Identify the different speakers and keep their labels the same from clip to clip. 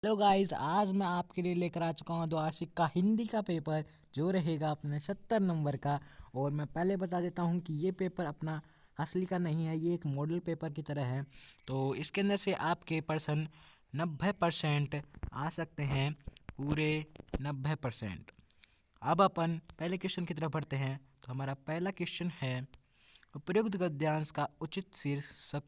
Speaker 1: Hello guys, आज मैं आपके लिए लेकर आ चुका हूँ द्वार्षिक का हिंदी का पेपर जो रहेगा अपने 70 नंबर का। और मैं पहले बता देता हूँ कि ये पेपर अपना असली का नहीं है, ये एक मॉडल पेपर की तरह है। तो इसके अंदर से आपके पर्सन 90% आ सकते हैं, पूरे 90%। अब अपन पहले क्वेश्चन की तरफ बढ़ते हैं। तो हमारा पहला क्वेश्चन है, उपयुक्त गद्यांश का उचित शीर्षक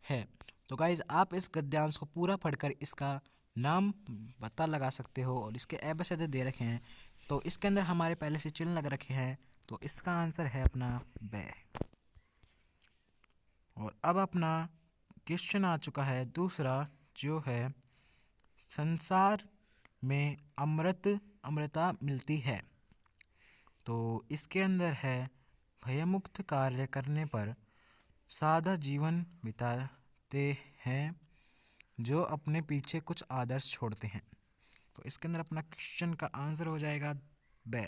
Speaker 1: है। तो गाइज आप इस गद्यांश को पूरा पढ़कर इसका नाम पता लगा सकते हो और इसके एबीसीडी दे रखे हैं। तो इसके अंदर हमारे पहले से चिन्ह लग रखे हैं, तो इसका आंसर है अपना ब। और अब अपना क्वेश्चन आ चुका है दूसरा, जो है संसार में अमृता मिलती है। तो इसके अंदर है, भयमुक्त कार्य करने पर सादा जीवन बिताते हैं जो अपने पीछे कुछ आदर्श छोड़ते हैं। तो इसके अंदर अपना क्वेश्चन का आंसर हो जाएगा ब।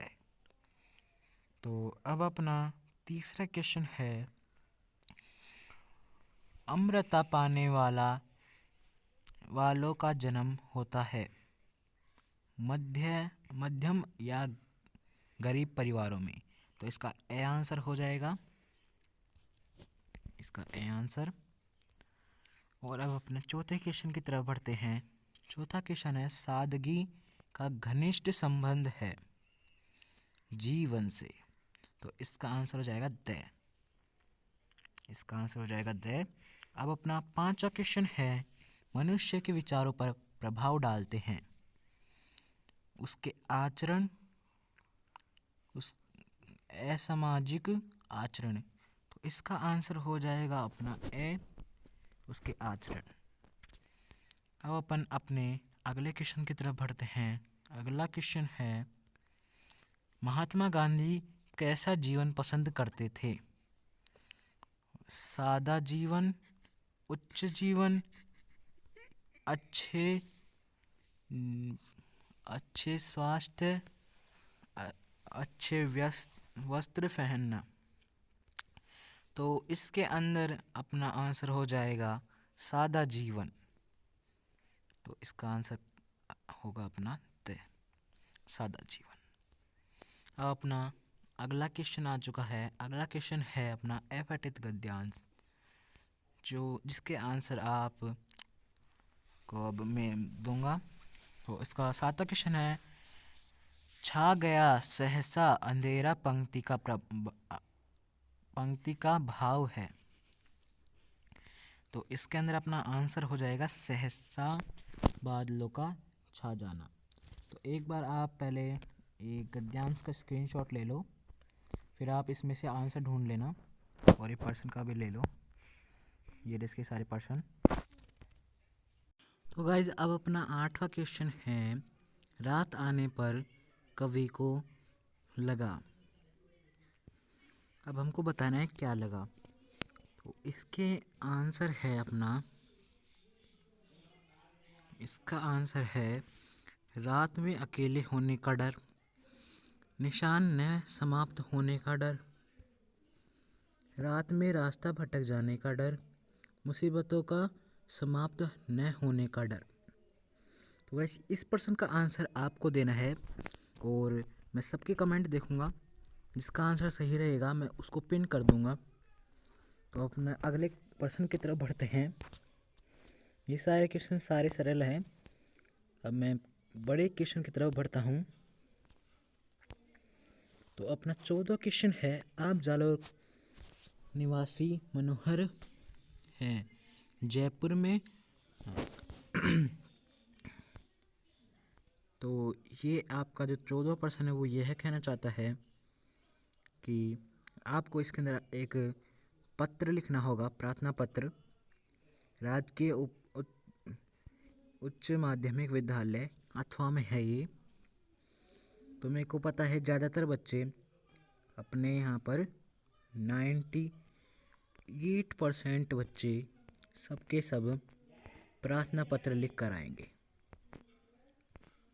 Speaker 1: तो अब अपना तीसरा क्वेश्चन है, अमृता पाने वालों का जन्म होता है मध्यम या गरीब परिवारों में। तो इसका ए आंसर हो जाएगा, इसका ए आंसर। और अब अपने चौथे क्वेश्चन की तरफ बढ़ते हैं। चौथा क्वेश्चन है, सादगी का घनिष्ठ संबंध है जीवन से। तो इसका आंसर हो जाएगा द, इसका आंसर हो जाएगा द। अब अपना पांचवा क्वेश्चन है, मनुष्य के विचारों पर प्रभाव डालते हैं उसके आचरण, उस असामाजिक आचरण। तो इसका आंसर हो जाएगा अपना ए, उसके आचरण। अब अपन अपने अगले क्वेश्चन की तरफ बढ़ते हैं। अगला क्वेश्चन है, महात्मा गांधी कैसा जीवन पसंद करते थे? सादा जीवन, उच्च जीवन, अच्छे अच्छे स्वास्थ्य, अच्छे वस्त्र पहनना। तो इसके अंदर अपना आंसर हो जाएगा सादा जीवन। तो इसका आंसर होगा अपना द, सादा जीवन। अब अपना अगला क्वेश्चन आ चुका है। अगला क्वेश्चन है अपना अपठित गद्यांश, जो जिसके आंसर आप को अब मैं दूंगा। तो इसका सातवां क्वेश्चन है, छा गया सहसा अंधेरा पंक्ति का भाव है। तो इसके अंदर अपना आंसर हो जाएगा सहसा बादलों का छा जाना। तो एक बार आप पहले एक गद्यांश का स्क्रीनशॉट ले लो, फिर आप इसमें से आंसर ढूंढ लेना और ये पर्सन का भी ले लो, ये इसके सारे पर्सन। तो गाइज अब अपना आठवां क्वेश्चन है, रात आने पर कवि को लगा। अब हमको बताना है क्या लगा। तो इसके आंसर है अपना, इसका आंसर है, रात में अकेले होने का डर, निशान न समाप्त होने का डर, रात में रास्ता भटक जाने का डर, मुसीबतों का समाप्त न होने का डर। तो वैसे इस पर्सन का आंसर आपको देना है और मैं सबके कमेंट देखूंगा, जिसका आंसर सही रहेगा मैं उसको पिन कर दूंगा। तो अपने अगले पर्सन की तरफ बढ़ते हैं। ये सारे क्वेश्चन सारे सरल हैं। अब मैं बड़े क्वेश्चन की तरफ बढ़ता हूँ। तो अपना 14वां क्वेश्चन है, आप जालोर निवासी मनोहर हैं जयपुर में। तो ये आपका जो 14वां पर्सन है वो यह कहना चाहता है कि आपको इसके अंदर एक पत्र लिखना होगा, प्रार्थना पत्र, राजकीय उच्च माध्यमिक विद्यालय अथवा में है ये। तो मेरे को पता है ज़्यादातर बच्चे अपने यहाँ पर 98% बच्चे सबके सब प्रार्थना पत्र लिख कर आएंगे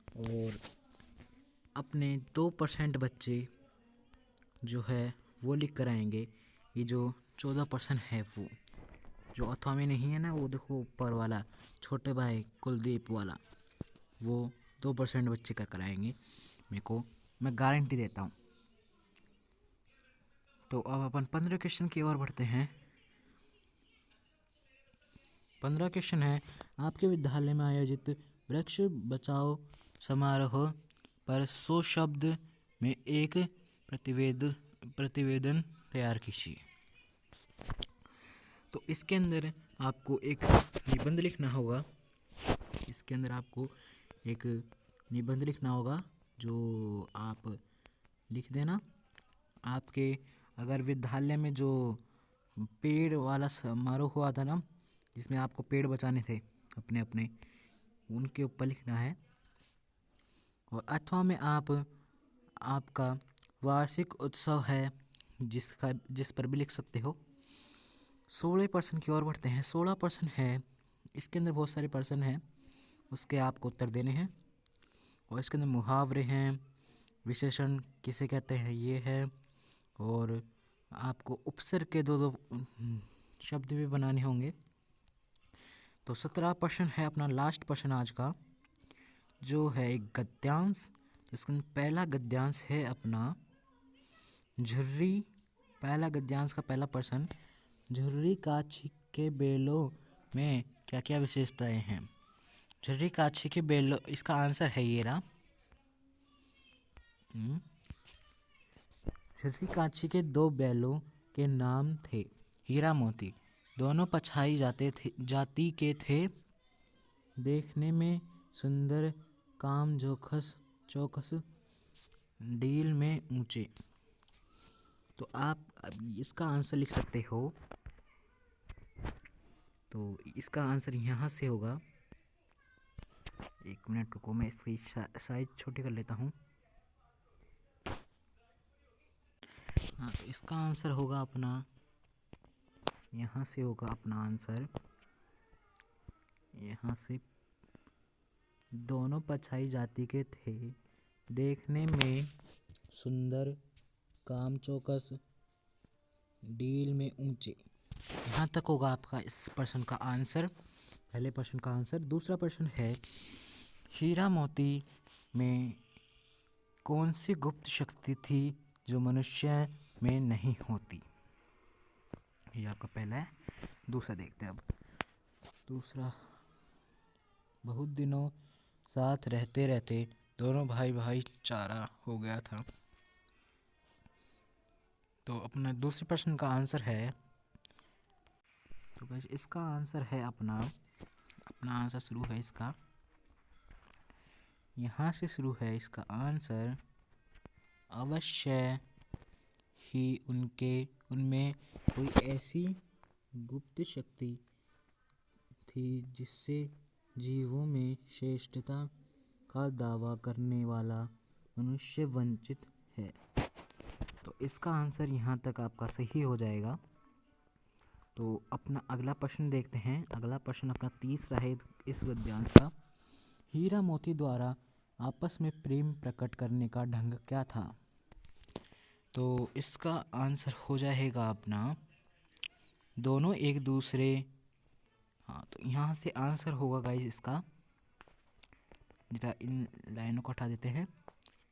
Speaker 1: और अपने 2% बच्चे जो है वो लिख कर आएंगे। ये जो 14% है वो जो अथवा में नहीं है ना, वो देखो ऊपर वाला छोटे भाई कुलदीप वाला, वो 2% बच्चे कर आएंगे, मैं गारंटी देता हूँ। तो अब अपन 15 क्वेश्चन की ओर बढ़ते हैं। 15 क्वेश्चन है, आपके विद्यालय में आयोजित वृक्ष बचाओ समारोह पर 100 शब्द में एक प्रतिवेदन तैयार कीजिए। तो इसके अंदर आपको एक निबंध लिखना होगा। जो आप लिख देना। आपके अगर विद्यालय में जो पेड़ वाला समारोह हुआ था ना, जिसमें आपको पेड़ बचाने थे अपने अपने, उनके ऊपर लिखना है। और अथवा में आपका वार्षिक उत्सव है जिस पर भी लिख सकते हो। 16% की ओर बढ़ते हैं। 16% है, इसके अंदर बहुत सारे पर्सन हैं, उसके आपको उत्तर देने हैं। और इसके अंदर मुहावरे हैं, विशेषण किसे कहते हैं ये है, और आपको उपसर्ग के दो शब्द भी बनाने होंगे। तो 17% है अपना लास्ट प्रश्न आज का, जो है एक गद्यांश। इसका पहला गद्यांश है अपना झुर्री। पहला गद्यांश का पहला प्रश्न, झुर्री काछी के बेलों में क्या क्या विशेषताएं हैं। झुर्री काछी के बेलों, इसका आंसर है ये रहा। झुर्री काछी के 2 बैलों के नाम थे हीरा मोती, दोनों पछाई जाति के थे, देखने में सुंदर, काम चौकस, डील में ऊंचे। तो आप अब इसका आंसर लिख सकते हो। तो इसका आंसर यहाँ से होगा। एक मिनट रुको, मैं इसकी साइज छोटी कर लेता हूँ। हाँ, तो इसका आंसर होगा अपना, यहाँ से होगा अपना आंसर, यहाँ से दोनों पछाई जाति के थे, देखने में सुंदर, काम चौकस, डील में ऊंचे। यहाँ तक होगा आपका इस प्रश्न का आंसर, पहले प्रश्न का आंसर। दूसरा प्रश्न है, हीरा मोती में कौन सी गुप्त शक्ति थी जो मनुष्य में नहीं होती। ये आपका पहला है। दूसरा देखते हैं अब। दूसरा, बहुत दिनों साथ रहते रहते दोनों भाईचारा हो गया था। तो अपना दूसरे प्रश्न का आंसर है, तो गाइस इसका आंसर है अपना आंसर शुरू है इसका, यहाँ से शुरू है इसका आंसर। अवश्य ही उनमें कोई ऐसी गुप्त शक्ति थी जिससे जीवों में श्रेष्ठता का दावा करने वाला मनुष्य वंचित है। तो इसका आंसर यहाँ तक आपका सही हो जाएगा। तो अपना अगला प्रश्न देखते हैं। अगला प्रश्न अपना तीसरा है इस गद्यांश का, हीरा मोती द्वारा आपस में प्रेम प्रकट करने का ढंग क्या था। तो इसका आंसर हो जाएगा अपना, दोनों एक दूसरे, हाँ तो यहाँ से आंसर होगा गाइस इसका, जरा इन लाइनों को हटा देते हैं।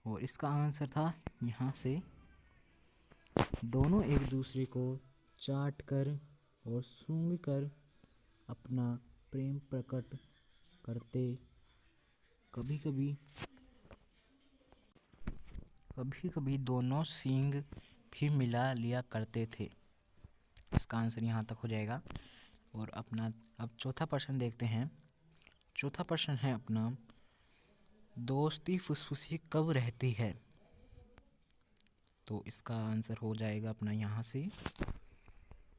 Speaker 1: और इसका आंसर था यहाँ से, दोनों एक दूसरे को चाट कर और सूंघ कर अपना प्रेम प्रकट करते, कभी कभी दोनों सींग भी मिला लिया करते थे। इसका आंसर यहाँ तक हो जाएगा। और अपना अब चौथा प्रश्न देखते हैं। चौथा प्रश्न है अपना, दोस्ती फुसफुसी कब रहती है। तो इसका आंसर हो जाएगा अपना यहाँ से,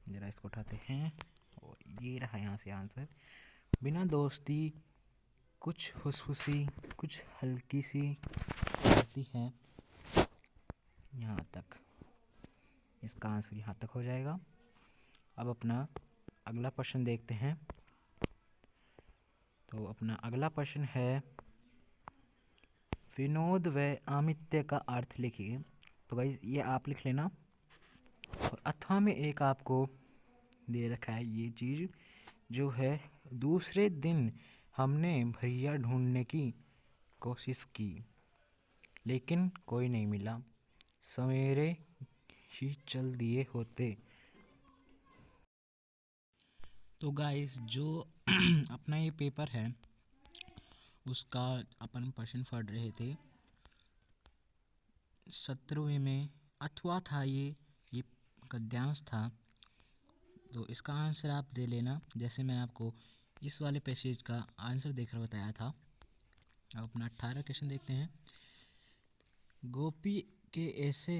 Speaker 1: जरा इसको उठाते हैं और ये रहा यहाँ से आंसर, बिना दोस्ती कुछ फुसफुसी कुछ हल्की सी रहती है। यहाँ तक इसका आंसर यहाँ तक हो जाएगा। अब अपना अगला प्रश्न देखते हैं। तो अपना अगला प्रश्न है, विनोद व आमित्य का अर्थ लिखिए। तो गाइस ये आप लिख लेना। और अथवा में एक आपको दे रखा है ये चीज़, जो है दूसरे दिन हमने भैया ढूंढने की कोशिश की, लेकिन कोई नहीं मिला। सवेरे ही चल दिए होते। तो गाइस, जो अपना ये पेपर है उसका अपन प्रश्न पढ़ रहे थे 17वें में, अथवा था ये गद्यांश था। तो इसका आंसर आप दे लेना, जैसे मैंने आपको इस वाले पैसेज का आंसर देकर बताया था। अब अपना 18 क्वेश्चन देखते हैं। गोपी के ऐसे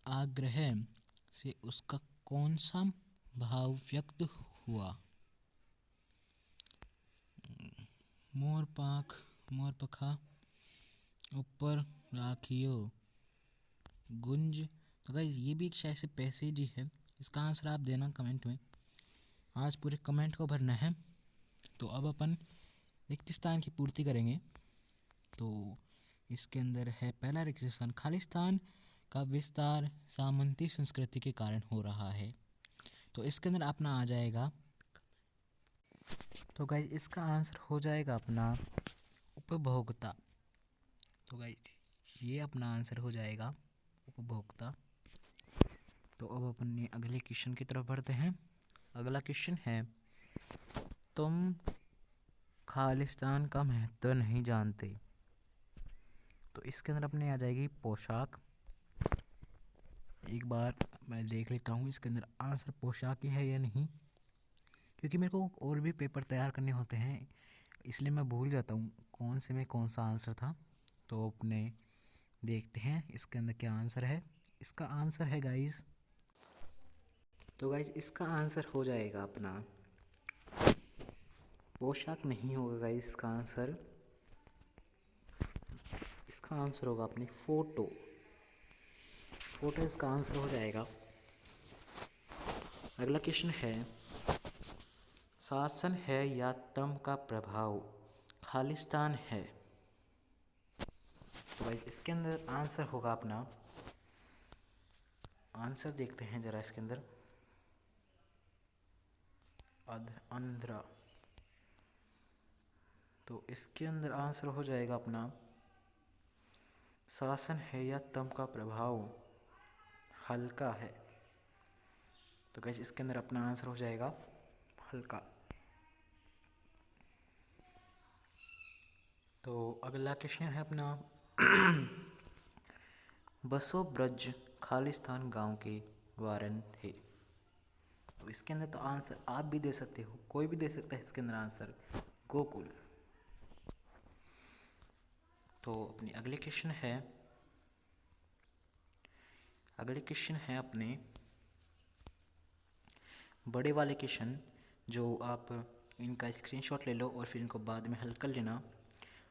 Speaker 1: आग्रह से उसका कौन सा भाव व्यक्त हुआ? मोर पखा ऊपर राखियो गुंज। तो गाइस, ये भी एक शायद से पैसेज ही है। इसका आंसर आप देना कमेंट में। आज पूरे कमेंट को भरना है। तो अब अपन रिक्त स्थान की पूर्ति करेंगे। तो इसके अंदर है पहला रिक्त स्थान, खालिस्तान का विस्तार सामंती संस्कृति के कारण हो रहा है। तो इसके अंदर अपना आ जाएगा, तो गाइस इसका आंसर हो जाएगा अपना उपभोक्ता। तो गाइस ये अपना आंसर हो जाएगा उपभोक्ता। तो अब अपन ने अगले क्वेश्चन की तरफ बढ़ते हैं। अगला क्वेश्चन है, तुम खालिस्तान का महत्व नहीं जानते। तो इसके अंदर अपने आ जाएगी पोशाक। एक बार मैं देख लेता हूँ इसके अंदर आंसर पोशाक ही है या नहीं, क्योंकि मेरे को और भी पेपर तैयार करने होते हैं, इसलिए मैं भूल जाता हूँ कौन से में कौन सा आंसर था। तो अपने देखते हैं इसके अंदर क्या आंसर है। इसका आंसर है गाइस, तो गाइस इसका आंसर हो जाएगा अपना पोशाक नहीं होगा गाइस। इसका आंसर होगा अपनी फोटो इसका आंसर हो जाएगा। अगला क्वेश्चन है, शासन है या तम का प्रभाव खालिस्तान है। तो भाई इसके अंदर आंसर होगा अपना, आंसर देखते हैं जरा इसके अंदर, आंध्रा। तो इसके अंदर आंसर हो जाएगा अपना शासन है या तम का प्रभाव हल्का है। तो गाइस इसके अंदर अपना आंसर हो जाएगा हल्का। तो अगला क्वेश्चन है अपना बसो ब्रज खालिस्तान गांव के वारन थे। तो इसके अंदर तो आंसर आप भी दे सकते हो, कोई भी दे सकता है इसके अंदर आंसर, गोकुल। तो अपनी अगले क्वेश्चन है अपने बड़े वाले क्वेश्चन, जो आप इनका स्क्रीनशॉट ले लो और फिर इनको बाद में हल कर लेना।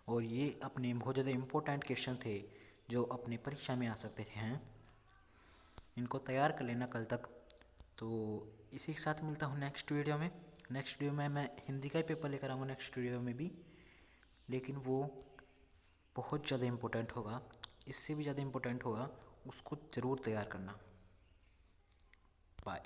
Speaker 1: और ये अपने बहुत ज़्यादा इम्पोर्टेंट क्वेश्चन थे जो अपने परीक्षा में आ सकते हैं, इनको तैयार कर लेना कल तक। तो इसी के साथ मिलता हूँ नेक्स्ट वीडियो में। मैं हिंदी का ही पेपर लेकर आऊँगा नेक्स्ट वीडियो में भी, लेकिन वो बहुत ज़्यादा इम्पोर्टेंट होगा, इससे भी ज़्यादा इम्पोर्टेंट होगा, उसको ज़रूर तैयार करना। बाय।